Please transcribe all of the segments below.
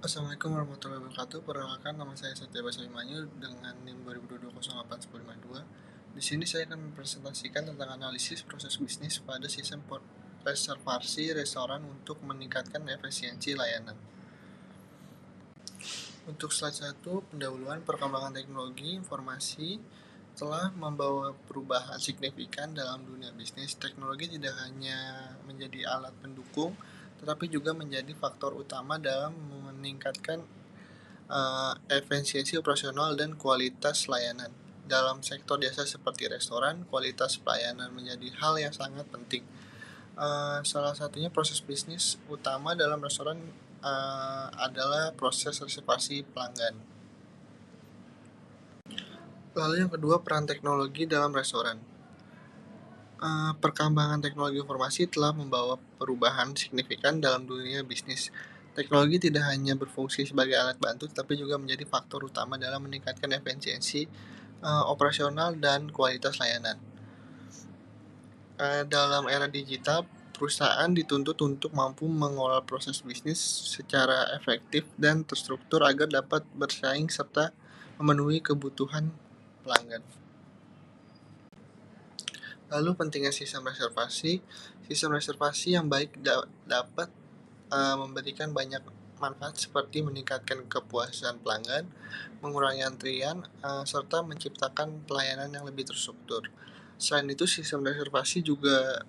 Assalamualaikum warahmatullahi wabarakatuh. Perkenalkan, nama saya Satya Basawi Manyu dengan NIM 2022-08-1052. Di sini saya akan mempresentasikan tentang analisis proses bisnis pada sistem reservasi restoran untuk meningkatkan efisiensi layanan. Untuk slide 1, pendahuluan perkembangan teknologi informasi telah membawa perubahan signifikan dalam dunia bisnis. Teknologi tidak hanya menjadi alat pendukung, tetapi juga menjadi faktor utama dalam meningkatkan efisiensi operasional dan kualitas layanan. Dalam sektor jasa seperti restoran, kualitas pelayanan menjadi hal yang sangat penting. Salah satunya proses bisnis utama dalam restoran adalah proses reservasi pelanggan. Lalu yang kedua, peran teknologi dalam restoran. Perkembangan teknologi informasi telah membawa perubahan signifikan dalam dunia bisnis. Teknologi tidak hanya berfungsi sebagai alat bantu, tetapi juga menjadi faktor utama dalam meningkatkan efisiensi operasional dan kualitas layanan. Dalam era digital, perusahaan dituntut untuk mampu mengolah proses bisnis secara efektif dan terstruktur agar dapat bersaing serta memenuhi kebutuhan pelanggan. Lalu pentingnya sistem reservasi. Sistem reservasi yang baik dapat memberikan banyak manfaat seperti meningkatkan kepuasan pelanggan, mengurangi antrian, serta menciptakan pelayanan yang lebih terstruktur. Selain itu, sistem reservasi juga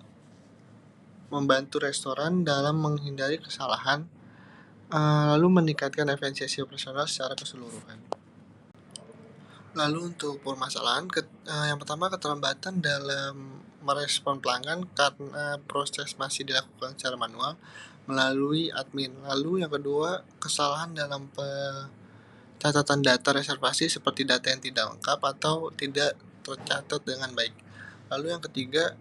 membantu restoran dalam menghindari kesalahan, lalu meningkatkan efisiensi operasional secara keseluruhan. Lalu untuk permasalahan, yang pertama keterlambatan dalam merespon pelanggan karena proses masih dilakukan secara manual melalui admin. Lalu yang kedua, kesalahan dalam catatan data reservasi seperti data yang tidak lengkap atau tidak tercatat dengan baik. Lalu yang ketiga,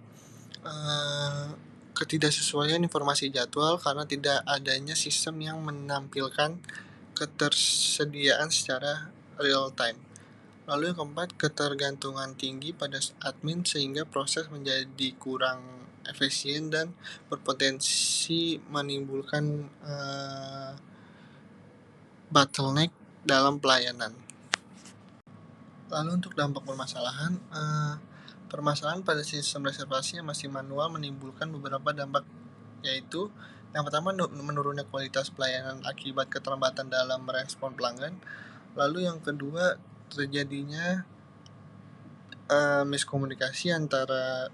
ketidaksesuaian informasi jadwal karena tidak adanya sistem yang menampilkan ketersediaan secara real time. Lalu yang keempat, ketergantungan tinggi pada admin sehingga proses menjadi kurang efisien dan berpotensi menimbulkan bottleneck dalam pelayanan. Lalu untuk dampak permasalahan, permasalahan pada sistem reservasi yang masih manual menimbulkan beberapa dampak, yaitu yang pertama, menurunnya kualitas pelayanan akibat keterlambatan dalam merespon pelanggan. Lalu yang kedua, terjadinya miskomunikasi antara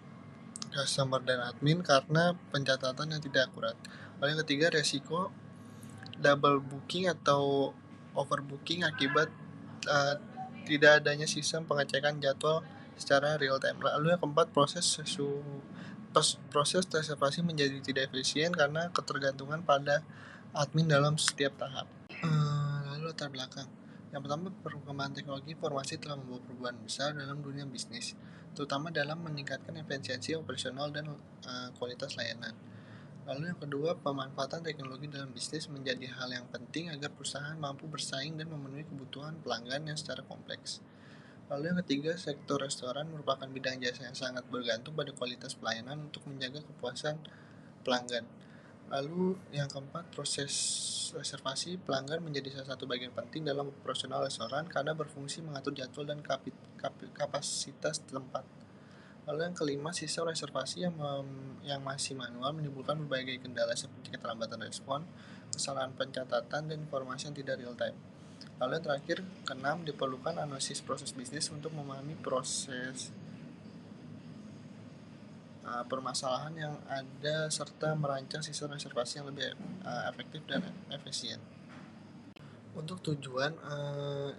customer dan admin karena pencatatan yang tidak akurat. Lalu yang ketiga, resiko double booking atau overbooking akibat tidak adanya sistem pengecekan jadwal secara real time. Lalu yang keempat, proses reservasi menjadi tidak efisien karena ketergantungan pada admin dalam setiap tahap. Lalu latar belakang. Yang pertama, perkembangan teknologi informasi telah membawa perubahan besar dalam dunia bisnis, terutama dalam meningkatkan efisiensi operasional dan kualitas layanan. Lalu yang kedua, pemanfaatan teknologi dalam bisnis menjadi hal yang penting agar perusahaan mampu bersaing dan memenuhi kebutuhan pelanggan yang secara kompleks. Lalu yang ketiga, sektor restoran merupakan bidang jasa yang sangat bergantung pada kualitas pelayanan untuk menjaga kepuasan pelanggan. Lalu yang keempat, proses reservasi pelanggan menjadi salah satu bagian penting dalam operasional restoran karena berfungsi mengatur jadwal dan kapasitas tempat. Lalu yang kelima, sistem reservasi yang masih manual menimbulkan berbagai kendala seperti keterlambatan respon, kesalahan pencatatan, dan informasi yang tidak real time. Lalu yang terakhir, keenam, diperlukan analisis proses bisnis untuk memahami proses permasalahan yang ada serta merancang sistem reservasi yang lebih efektif dan efisien. Untuk tujuan,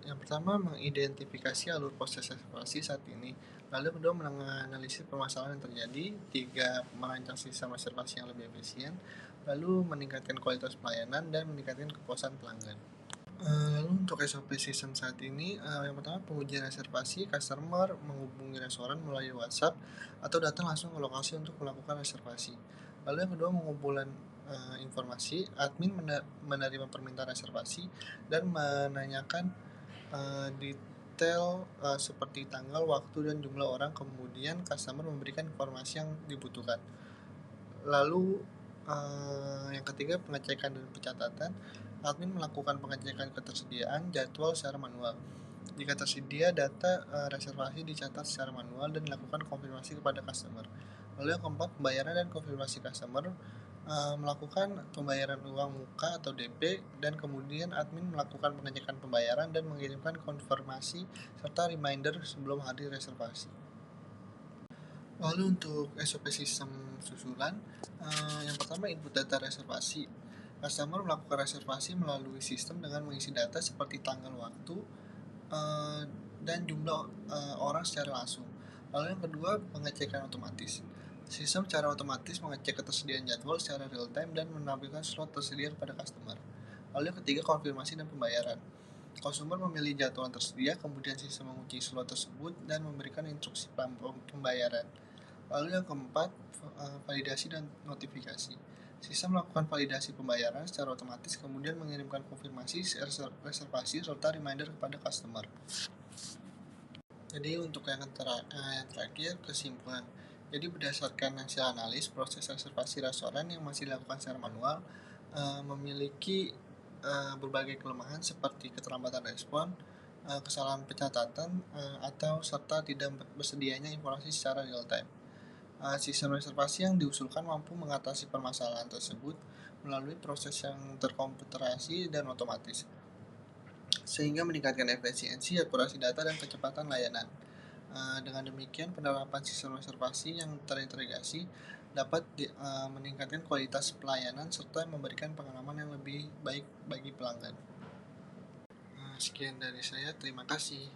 yang pertama, mengidentifikasi alur proses reservasi saat ini. Lalu kedua, menganalisis permasalahan yang terjadi. Tiga, merancang sistem reservasi yang lebih efisien. Lalu meningkatkan kualitas pelayanan dan meningkatkan kepuasan pelanggan. Lalu untuk SOP sistem saat ini, yang pertama, pengujian reservasi. Customer menghubungi restoran melalui WhatsApp atau datang langsung ke lokasi untuk melakukan reservasi. Lalu yang kedua, pengumpulan informasi. Admin menerima permintaan reservasi dan menanyakan detail seperti tanggal, waktu, dan jumlah orang. Kemudian customer memberikan informasi yang dibutuhkan. Lalu Yang ketiga, pengecekan dan pencatatan. Admin melakukan pengecekan ketersediaan jadwal secara manual. Jika tersedia, data reservasi dicatat secara manual dan dilakukan konfirmasi kepada customer. Lalu yang keempat, pembayaran dan konfirmasi customer. Melakukan pembayaran uang muka atau DP, dan kemudian admin melakukan pengecekan pembayaran dan mengirimkan konfirmasi serta reminder sebelum hari reservasi. Lalu untuk SOP sistem susulan, yang pertama, input data reservasi. Customer melakukan reservasi melalui sistem dengan mengisi data seperti tanggal, waktu, dan jumlah orang secara langsung. Lalu yang kedua, pengecekan otomatis. Sistem secara otomatis mengecek ketersediaan jadwal secara real time dan menampilkan slot tersedia kepada customer. Lalu yang ketiga, konfirmasi dan pembayaran. Konsumer memilih jadwal yang tersedia, kemudian sistem menguji slot tersebut dan memberikan instruksi pembayaran. Lalu yang keempat, validasi dan notifikasi. Sistem melakukan validasi pembayaran secara otomatis, kemudian mengirimkan konfirmasi reservasi serta reminder kepada customer. Jadi untuk yang terakhir, kesimpulan. Jadi berdasarkan hasil analis, proses reservasi restoran yang masih dilakukan secara manual memiliki berbagai kelemahan seperti keterlambatan respon, kesalahan pencatatan, atau serta tidak bersedianya informasi secara real time. Sistem reservasi yang diusulkan mampu mengatasi permasalahan tersebut melalui proses yang terkomputerasi dan otomatis, sehingga meningkatkan efisiensi, akurasi data, dan kecepatan layanan. Dengan demikian, penerapan sistem reservasi yang terintegrasi dapat meningkatkan kualitas pelayanan serta memberikan pengalaman yang lebih baik bagi pelanggan. Sekian dari saya, terima kasih.